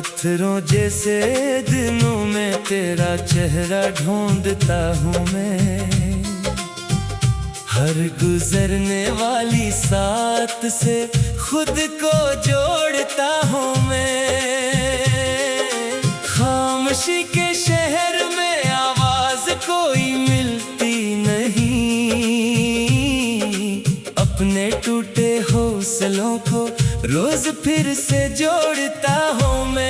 पत्थरों जैसे दिनों में तेरा चेहरा ढूंढता हूँ मैं। हर गुजरने वाली साथ से खुद को जोड़ता हूँ मैं। खामोशी के शहर में आवाज कोई मिलती नहीं। अपने टूटे हौसलों को रोज फिर से जोड़ता हूँ मैं।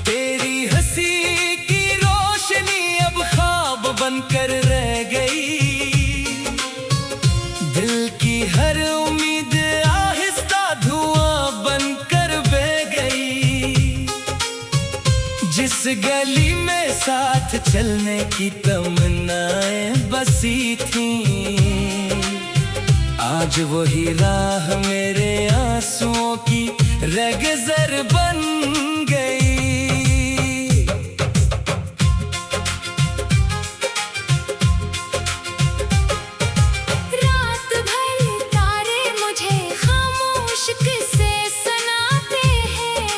तेरी हंसी की रोशनी अब ख्वाब बनकर रह गई। दिल की हर उम्मीद आहिस्ता धुआं बनकर बह गई। जिस गली में साथ चलने की तमन्नाएं बसी थीं, आज वही राह मेरे आंसुओं की रगज़र बन गई। रात भर तारे मुझे खामोश किस्से सुनाते हैं।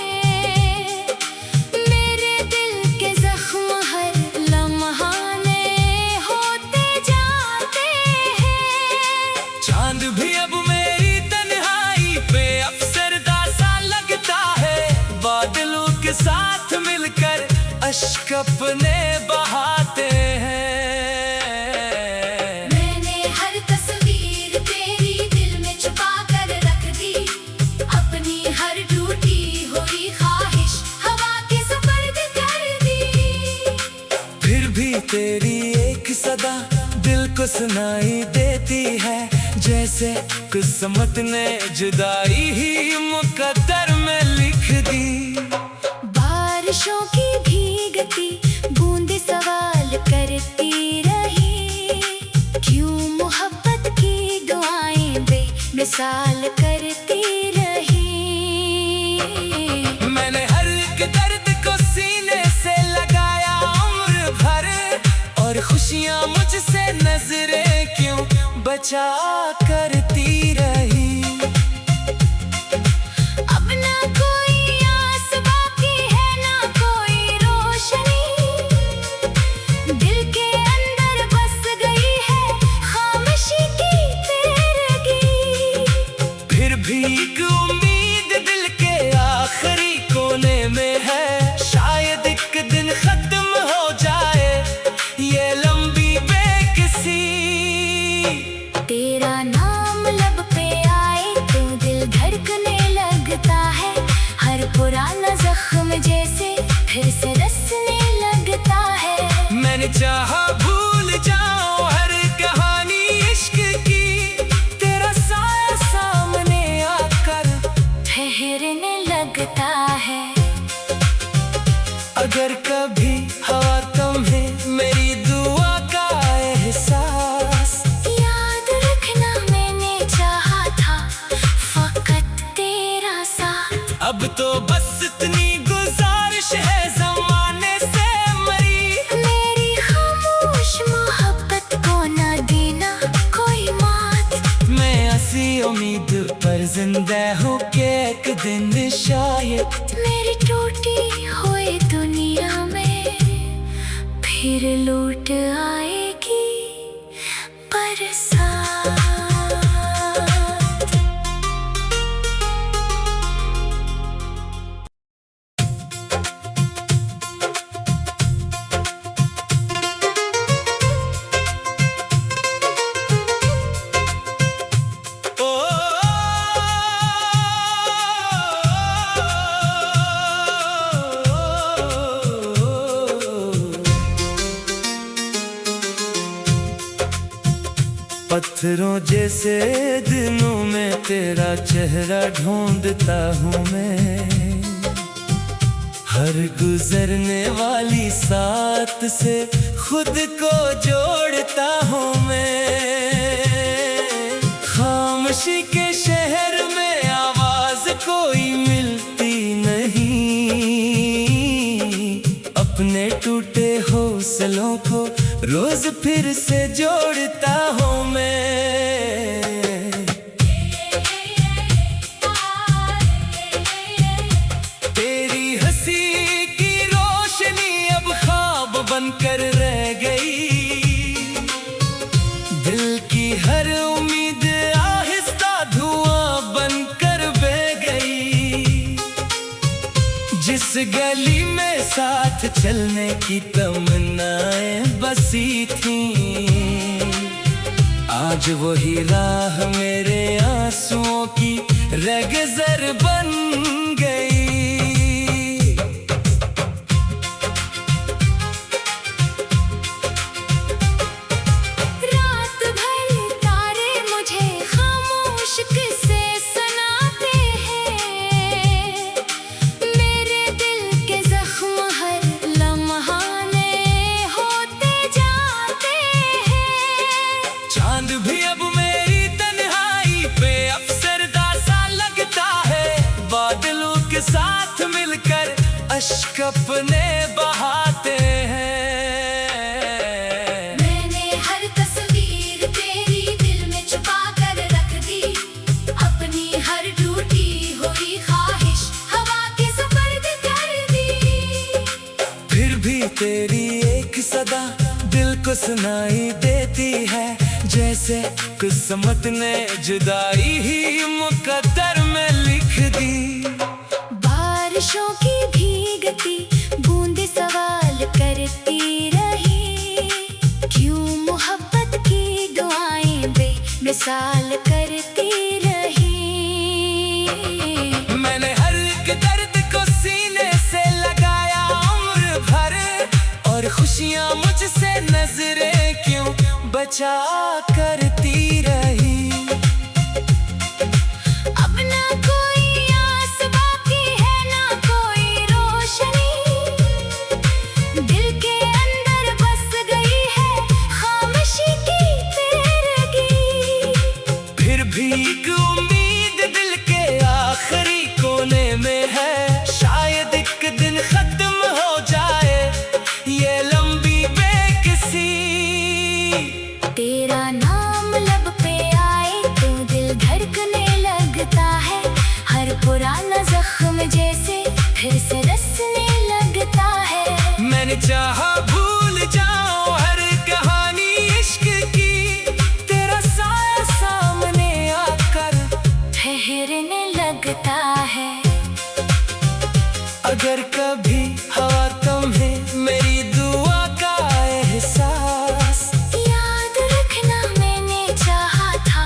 मेरे दिल के जख्म हर लम्हा में होते जाते हैं। चांद भी अब मेरी तन्हाई पे अफसरदा सा लगता है। बादलों के साथ मिलकर अश्क अपने बहाते हैं। मैंने हर तस्वीर तेरी दिल में छुपा कर रख दी। अपनी हर टूटी हुई ख्वाहिश हवा के सुपर्द कर दी। फिर भी तेरी एक सदा दिल को सुनाई देती है। जैसे किस्मत ने जुदाई ही मुकद्दर में लिख दी। बारिशों की भीगती बूंदें सवाल करती रही। क्यों मोहब्बत की दुआएं बेमिसाल करती रही। मैंने हर एक दर्द को सीने से लगाया उम्र भर। और खुशियां मुझसे नजरें क्यों बचा करती रही। अब ना कोई आस बाकी है ना कोई रोशनी। दिल के अंदर बस गई है खामोशी की तेरगी। फिर भी एक उम्मीद दिल के आखिरी कोने में है। शायद एक दिन खत्म हो जाए ये लंबी बेकसी। तेरा नाम लब पे आए तो दिल धड़कने लगता है। हर पुराना जख्म जैसे फिर से रसने लगता है। मैंने चाहा भूल जाऊं हर कहानी इश्क की। तेरा साया सामने आकर ठहरने लगता है। अगर कभी हवा तुम्हें मेरी दुआ का एहसास। याद रखना मैंने चाहा था फकत तेरा साथ। अब तो बस इतनी गुजारिश है ज़माने से मरी। मेरी खामोश मोहब्बत को न देना कोई मात। मैं ऐसी उम्मीद पर जिंदा हूँ कि एक दिन शायद मेरी टूटी हुई दुनिया में फिर लौट आएगी बरसात। पत्थरों जैसे दिनों में तेरा चेहरा ढूंढता हूँ मैं। हर गुजरने वाली साथ से खुद को जोड़ता हूँ मैं। खामोशी के शहर में आवाज कोई मिलती नहीं। अपने टूटे हौसलों को रोज फिर से जोड़ता हूँ मैं। बनकर रह गई। दिल की हर उम्मीद आहिस्ता धुआं बनकर बह गई। जिस गली में साथ चलने की तमन्नाएं बसी थीं, आज वही राह मेरे आंसुओं की रेगिस्तान बन गई। रात भर तारे मुझे खामोश किस्से सुनाते हैं। मेरे दिल के जख्म हर लम्हा नए होते जाते हैं। चांद भी अब मेरी तन्हाई पे अफसरदा सा लगता है। बादलों के साथ मिलकर अश्क अपने बहाते हैं। मैंने हर तस्वीर तेरी दिल में छुपा कर रख दी। अपनी हर टूटी हुई ख्वाहिश हवा के सुपर्द कर दी। फिर भी तेरी एक सदा दिल को सुनाई देती है। जैसे किस्मत ने जुदाई ही मुकद्दर में लिख दी। बारिशों की भीगती बूंदें सवाल करती रही। क्यों मोहब्बत की दुआएं बेमिसाल करती रही। मैंने हर एक दर्द को सीने से लगाया उम्र भर, और खुशियां मुझसे नजरें क्यों बचा करती रही। अब ना कोई आस बाकी है ना कोई रोशनी। दिल के अंदर बस गई है खामोशी की तेरगी। फिर भी एक उम्मीद दिल के आखिरी कोने में है। शायद एक दिन खत्म हो जाए ये लंबी बेकसी। तेरा नाम लब पे आए तो दिल धड़कने लगता है। हर पुराना जख्म जैसे फिर से रसने लगता है। मैंने चाहा भूल जाऊं हर कहानी इश्क की। तेरा साया सामने आकर ठहरने लगता है। अगर कभी हवा तुम्हें मेरी दुआ का एहसास, याद रखना मैंने चाहा था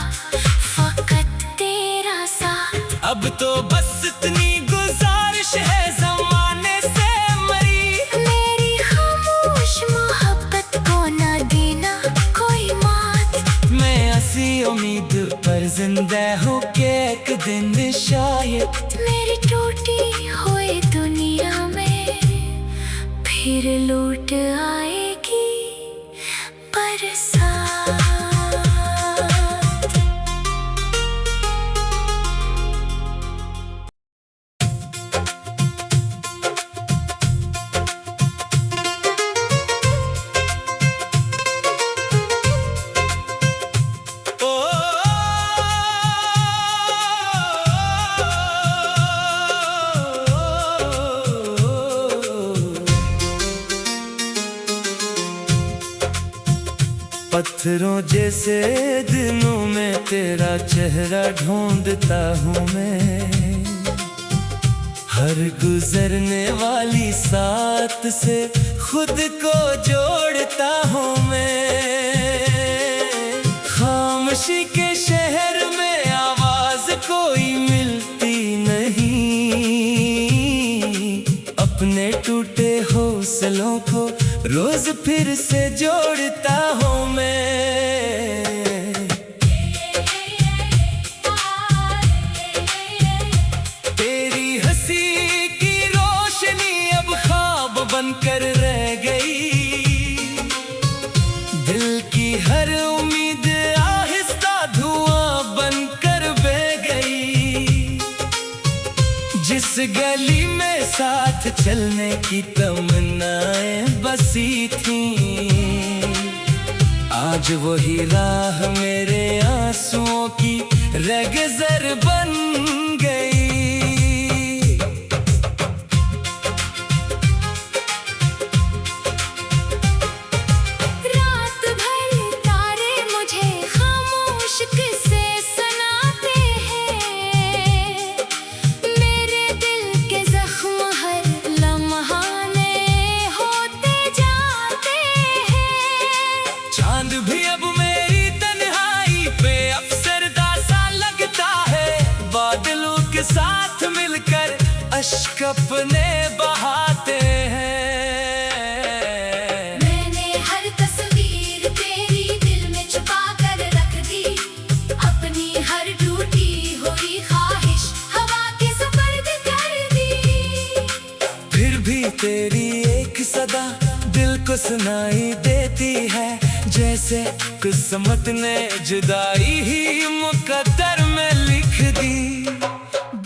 फकत तेरा साथ। अब तो बस इतनी गुजारिश है ज़माने से मरी। मेरी खामोश मोहब्बत को ना देना कोई मात। मैं ऐसी उम्मीद पर जिंदा हूँ कि एक दिन शायद मेरी टूटी हुई दुनिया में फिर लौट आएगी बरसात। पत्थरों जैसे दिनों में तेरा चेहरा ढूंढता हूँ मैं। हर गुजरने वाली साथ से खुद को जोड़ता हूँ मैं। खामोशी के शहर में आवाज कोई मिलती नहीं। अपने टूटे हौसलों को रोज फिर से जोड़ता हूँ मैं। तेरी हंसी की रोशनी अब ख्वाब बनकर रह गई। दिल की हर उम्मीद आहिस्ता धुआं बनकर बह गई। जिस गली में साथ चलने की तमन्नाएं बसी थीं, आज वही राह मेरे आंसुओं की रेगिस्तान बन गई। अश्क अपने बहाते हैं। मैंने हर तस्वीर तेरी दिल में छुपा कर रख दी, अपनी हर टूटी हुई ख्वाहिश हवा के सुपर्द कर दी। फिर भी तेरी एक सदा दिल को सुनाई देती है, जैसे किस्मत ने जुदाई ही मुकद्दर में लिख दी।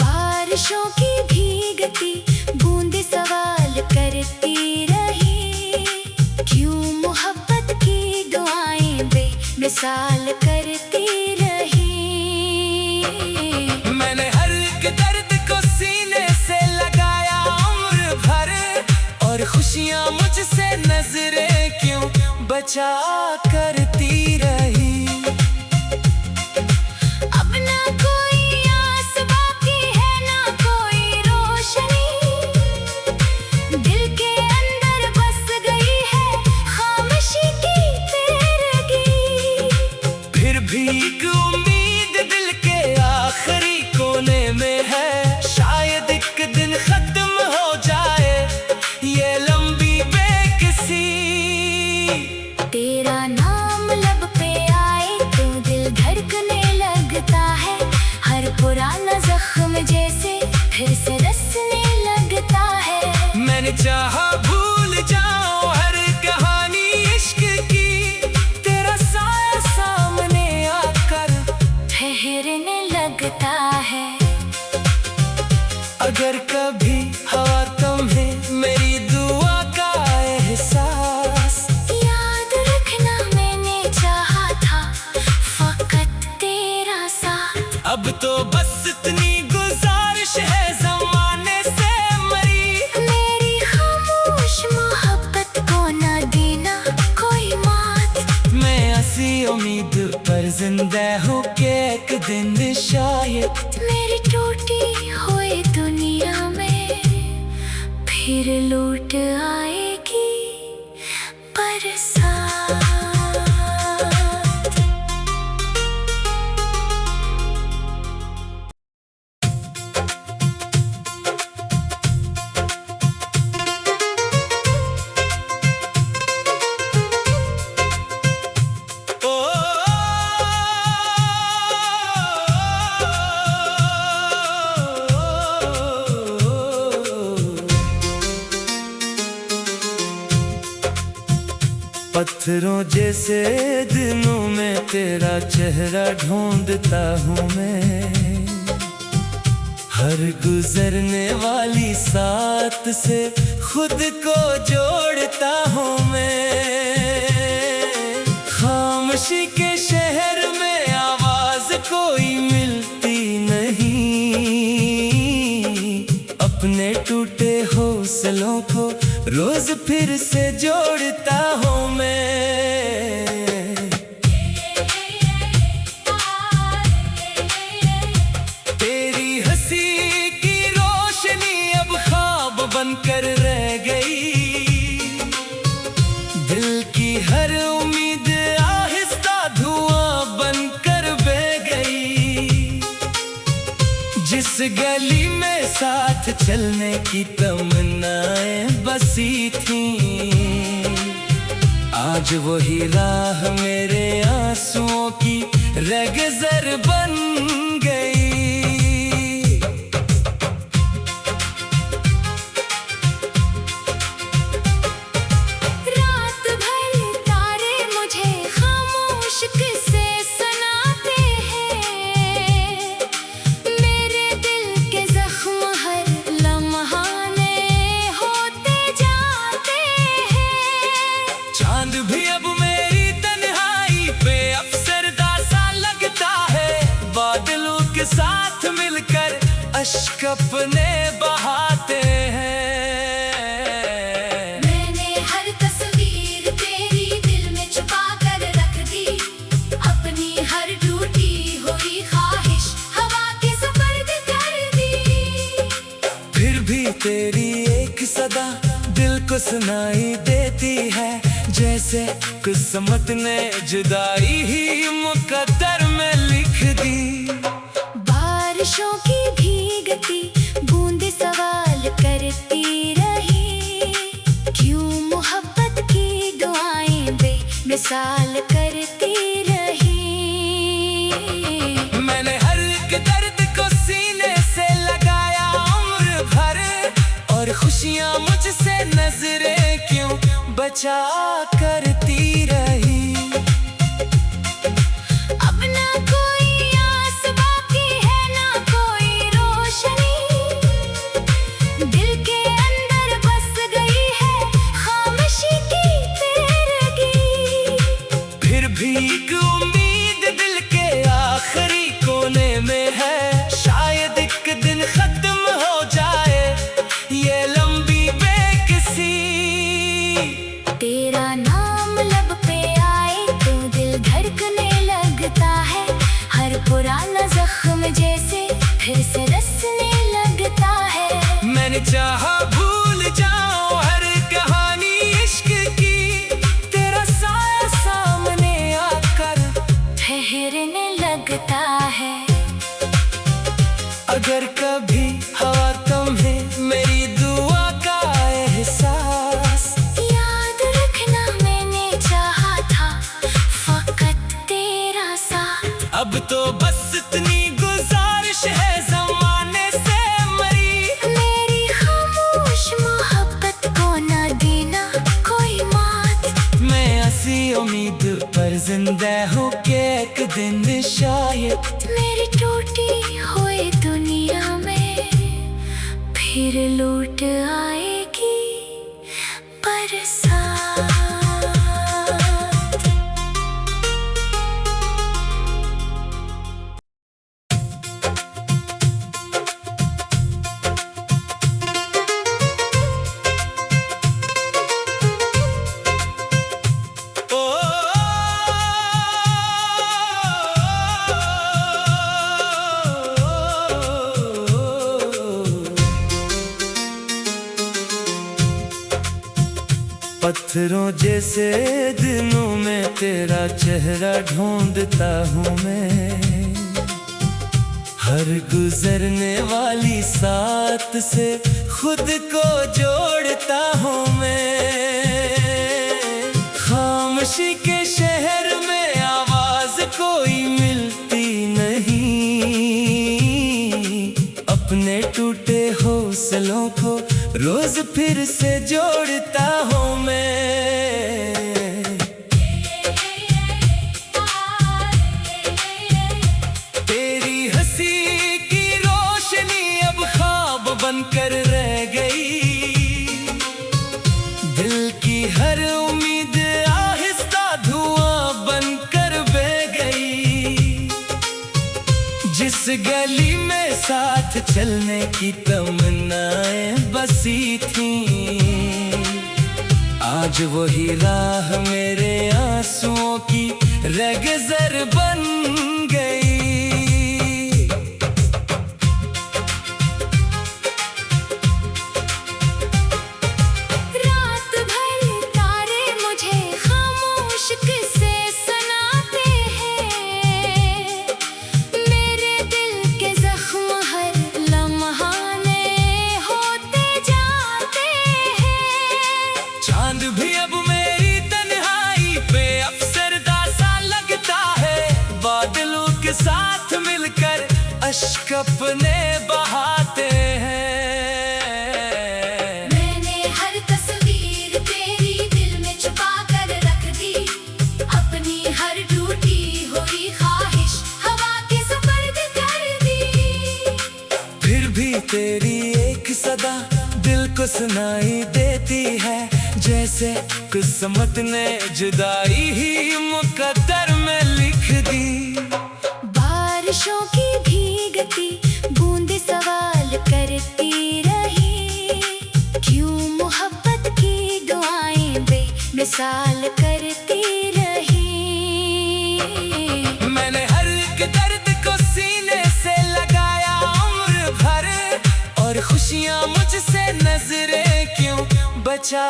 बारिशों की भीगती बूंद सवाल करती रही, क्यों मोहब्बत की दुआएं बेमिसाल करती रही। मैंने हर एक दर्द को सीने से लगाया उम्र भर, और खुशियां मुझसे नजरें क्यों बचा करती रही। अब ना कोई आस बाकी है, ना कोई रोशनी, दिल के अंदर बस गई है खामोशी की तेरगी। फिर भी एक उम्मीद दिल के आखिरी कोने में है, शायद एक दिन खत्म हो जाए ये लंबी बेकसी। तेरा नाम लब पे आए तो दिल धड़कने लगता है, हर पुराना जख्म जैसे फिर से रसने लगता है। मैंने चाहा भूल जाऊं हर कहानी इश्क की, तेरा साया सामने आकर ठहरने लगता है। अगर कभी हवा तुम्हें मेरी दुआ का एहसास, याद रखना मैंने चाहा था फकत तेरा साथ। अब तो बस इतनी गुजारिश है ज़माने से मरी, मेरी खामोश मोहब्बत को न देना कोई मात। मैं ऐसी उम्मीद पर जिंदा हूँ कि एक दिन शायद मेरी टूटी हुई दुनिया में फिर लौट आएगी बरसात। ओ पत्थरों जैसे दिनों में तेरा चेहरा ढूंढता हूँ मैं, हर गुजरने वाली साथ से खुद को जोड़ता हूँ मैं। खामोशी के शहर में आवाज कोई मिलती नहीं, अपने टूटे हौसलों को रोज फिर से जोड़ता हूँ मैं। तेरी हंसी की रोशनी अब ख्वाब बनकर रह गई, दिल की हर उम्मीद आहिस्ता धुआं बनकर बह गई। जिस गली में साथ चलने की तमन्नाएं बसी थी, आज वही राह मेरे आंसुओं की रगज़र बन गई। रात भर तारे मुझे खामोश किस्से सुनाते हैं, मेरे दिल के जख्म हर लम्हा नए होते जाते हैं। चांद भी अब मेरी तन्हाई पे अफसरदा सा लगता है, बादलों के साथ मिलकर अश्क अपने बहाते हैं। मैंने हर तस्वीर तेरी दिल में छुपा कर रख दी, अपनी हर टूटी हुई ख्वाहिश हवा के सुपर्द कर दी। फिर भी तेरी एक सदा दिल को सुनाई देती है, जैसे किस्मत ने जुदाई ही मुकद्दर में लिख दी। बारिशों की भीगती बूंद सवाल कर मिसाल करती रही। मैंने हर एक दर्द को सीने से लगाया उम्र भर, और खुशियां मुझसे नजरें क्यों बचा करती रही। अब ना कोई आस बाकी है, ना कोई रोशनी, दिल के अंदर बस गई है खामोशी की तेरगी। फिर भी एक उम्मीद दिल के आखिरी कोने में है, शायद एक दिन खत्म हो जाए ये लंबी बेकसी। तेरा नाम लब पे आए तो दिल धड़कने लगता है, हर पुराना जख्म जैसे फिर से रसने लगता है। मैंने चाहा भूल जाऊं हर कहानी इश्क की, तेरा साया सामने आकर ठहरने लगता है। अगर कभी हवा कम है मेरी दुआ का एहसास, याद रखना मैंने चाहा था फकत तेरा साथ। अब तो बस इतनी गुजारिश है ज़माने से मरी, मेरी खामोश मोहब्बत को न देना कोई मात। मैं ऐसी उम्मीद पर जिंदा हूँ कि एक दिन शायद मेरी टूटी हुई दुनिया में फिर लौट आएगी बरसात। ओ पत्थरों जैसे दिनों में तेरा चेहरा ढूंढता हूँ मैं, हर गुजरने वाली साथ से खुद को जोड़ता हूँ मैं। खामोशी के शहर में आवाज कोई मिलती नहीं, अपने टूटे हौसलों को रोज फिर से जोड़ता हूँ मैं। तेरी हंसी की रोशनी अब ख्वाब बनकर रह गई, दिल की हर उम्मीद आहिस्ता धुआं बनकर बह गई। जिस गली में साथ चलने की तमन्नाएं बसी थी, आज वही राह मेरे आंसुओं की रगज़र बन गई। रात भर तारे मुझे खामोश किस्से सुनाते हैं, मेरे दिल के जख्म हर लम्हा नए होते जाते हैं। चांद भी अब मेरी तन्हाई पे अफसरदा सा लगता है, बादलों के साथ मिलकर अश्क अपने बहाते हैं। मैंने हर तस्वीर तेरी दिल में छुपा कर रख दी, अपनी हर टूटी हुई ख्वाहिश हवा के सुपर्द कर दी। फिर भी तेरी एक सदा दिल को सुनाई देती है, जैसे किस्मत ने जुदाई ही मुकद्दर में लिख दी। बारिशों की भीगती बूंदें सवाल करती रही, क्यों मोहब्बत की दुआएं बेमिसाल करती रही। मैंने हर एक दर्द को सीने से लगाया उम्र भर, और खुशियां मुझसे नजरें क्यों बचा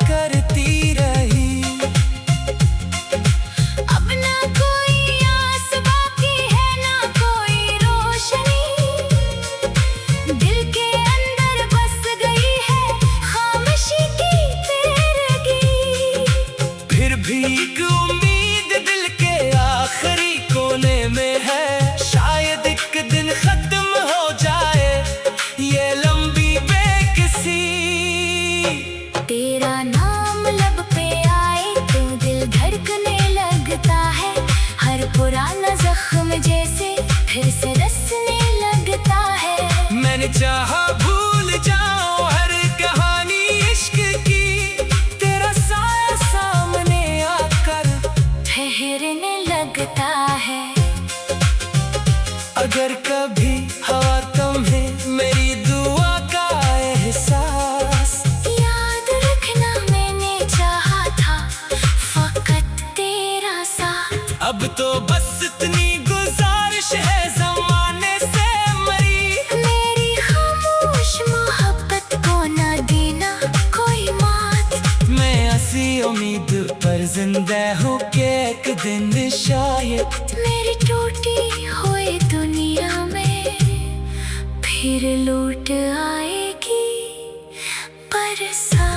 करती रही। अब ना कोई आस बाकी है, ना कोई रोशनी, दिल के अंदर बस गई है खामोशी की तेरगी। फिर भी एक चाहा भूल जाऊं हर कहानी इश्क की, तेरा साया सामने आकर ठहरने लगता है। अगर कभी हवा तुम्हे मेरी दुआ का एहसास, याद रखना मैंने चाहा था फकत तेरा साथ। अब तो बस इतनी गुजारिश है ज़माने से मरी, मेरी खामोश मोहब्बत को न देना कोई मात। मैं ऐसी उम्मीद पर जिंदा हूँ कि एक दिन शायद मेरी टूटी हुई दुनिया में फिर लौट आएगी बरसात।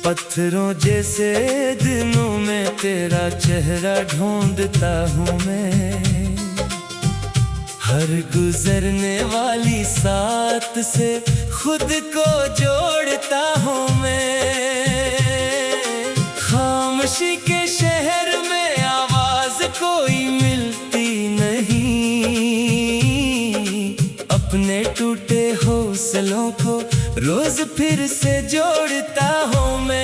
पत्थरों जैसे दिनों में तेरा चेहरा ढूंढता हूँ मैं, हर गुजरने वाली साथ से खुद को जोड़ता हूँ मैं। खामोशी के शहर में आवाज कोई मिलती नहीं, अपने टूटे हौसलों को रोज फिर से जोड़ता हूँ मैं।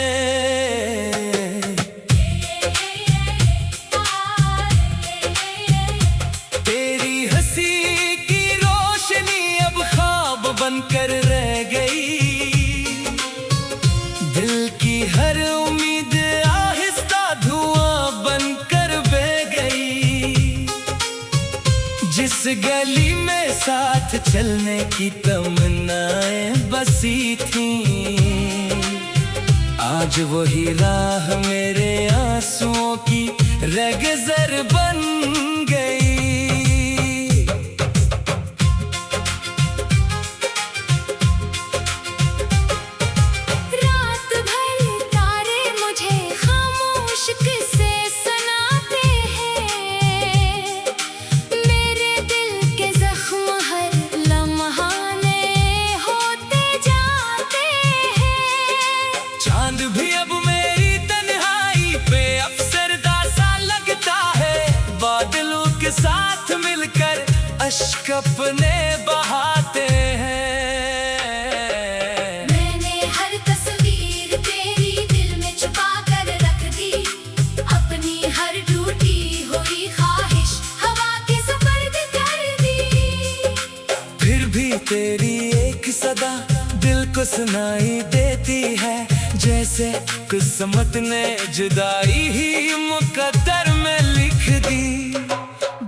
तेरी हंसी की रोशनी अब ख्वाब बनकर रह गई, दिल की हर उम्मीद आहिस्ता धुआं बनकर बह गई। जिस गली में साथ चलने की तमन्नाएं बसी थी, आज वही राह मेरे आंसुओं की रगज़र बन गई। रात भर तारे मुझे खामोश किस्से सुनाते हैं, मेरे दिल के जख्म हर लम्हा में होते जाते हैं। चांद भी अब मेरी तन्हाई पे अफसरदा सा लगता है, बादलों के साथ मिलकर अश्क अपने बहाते हैं। मैंने हर तस्वीर तेरी दिल में छुपा कर रख दी, अपनी हर टूटी हुई ख्वाहिश हवा के सुपर्द कर दी। फिर भी तेरी एक सदा दिल को सुनाई देती है, जैसे किस्मत ने जुदाई ही मुकद्दर में लिख दी।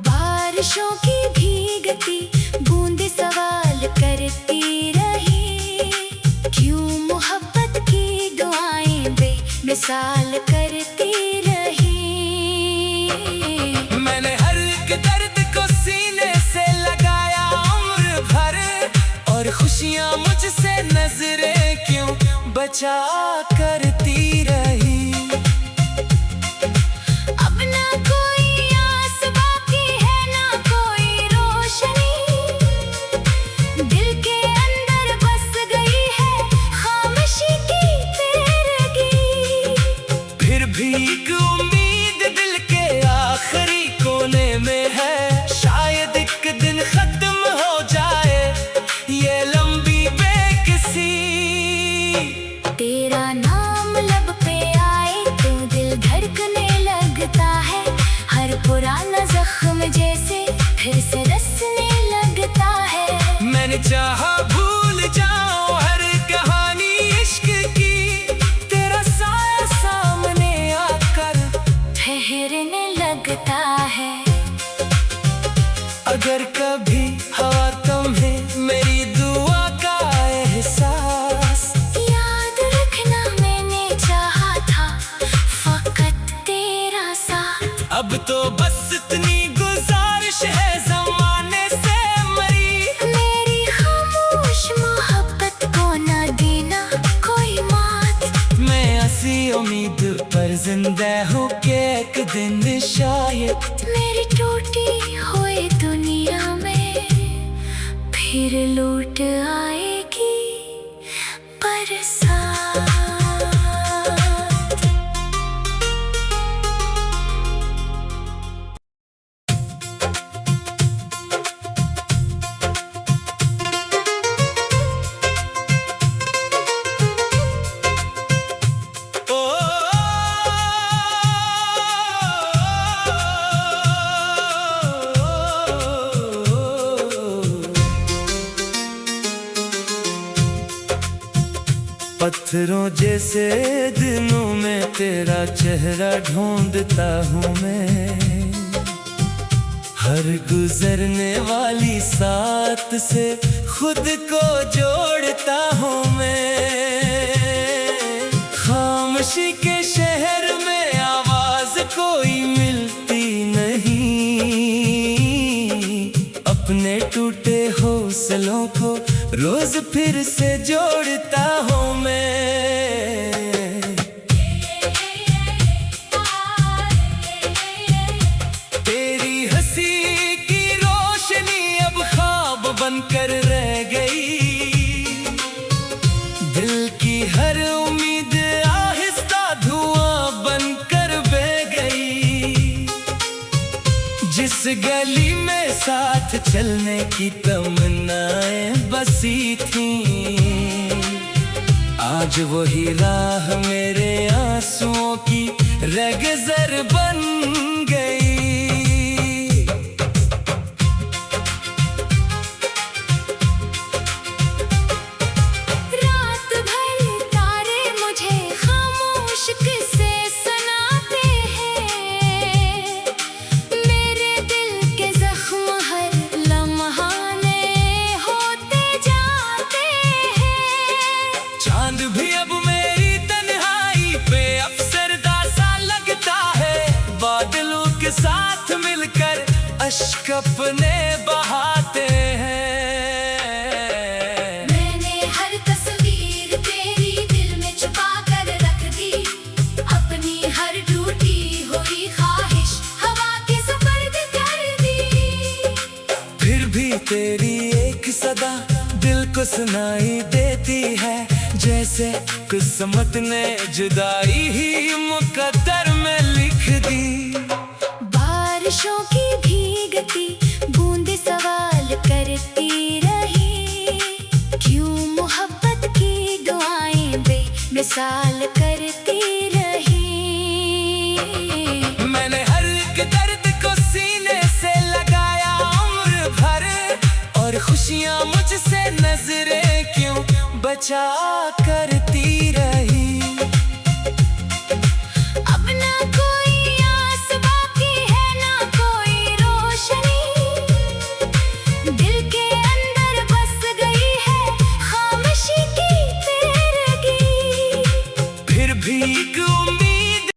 बारिशों की भीगती बूंदें सवाल करती रही, क्यों मोहब्बत की दुआएं बेमिसाल करती रही। मैंने हर एक दर्द को सीने से लगाया उम्र भर, और खुशियां मुझसे नजरें क्यों बचा करती रही। अब ना कोई आस बाकी है ना कोई रोशनी, दिल के अंदर बस गई है खामोशी की तेरगी। फिर भी एक उम्मीद दिल के आखिरी कोने में है, शायद एक दिन खत्म हो जाए ये लंबी बेकसी। तेरा नाम लब पे आए तो दिल धड़कने लगता है, हर पुराना जख्म जैसे फिर से रसने लगता है। मैंने चाहा भूल जाऊं हर कहानी इश्क की, तेरा साया सामने आकर ठहरने लगता है। अगर कभी हवा तुम्हें मेरी दुआ का एहसास, याद रखना मैंने चाहा था फकत तेरा साथ। अब तो बस इतनी गुजारिश है ज़माने से मरी, मेरी खामोश मोहब्बत पर जिंदा हो के एक दिन शायद मेरी टूटी हुई दुनिया में फिर लौट आएगी बरसात। पत्थरों जैसे दिनों में तेरा चेहरा ढूंढता हूँ मैं, हर गुजरने वाली साथ से खुद को जोड़ता हूँ मैं। खामोशी के शहर में आवाज कोई मिलती नहीं, अपने टूटे हौसलों को रोज फिर से जोड़ता हूँ मैं। तेरी हंसी की रोशनी अब ख्वाब बनकर रह गई, दिल की हर उम्मीद आहिस्ता धुआं बनकर बह गई। जिस गली में साथ चलने की तमन्नाएं बसी थी, आज वही राह मेरे आंसुओं की रगज़र बन गई। रात भर तारे मुझे खामोश किस्से सुनाते हैं, मेरे दिल के जख्म हर लम्हा नए होते जाते हैं। चांद भी अब मेरी तन्हाई पे अफसरदा सा लगता है, बादलों के साथ मिलकर अश्क अपने बहाते हैं। मैंने हर तस्वीर तेरी दिल में छुपा कर रख दी, अपनी हर टूटी हुई ख्वाहिश हवा के सुपर्द कर दी। फिर भी तेरी एक सदा दिल को सुनाई देती है, जैसे किस्मत ने जुदाई ही मुकद्दर में लिख दी। बारिशों की भीगती बूंद सवाल करती रही, क्यों मोहब्बत की दुआएं बेमिसाल करती रही। मैंने हर एक दर्द को सीने से लगाया उम्र भर, और खुशियां मुझसे नजरें क्यों बचा कर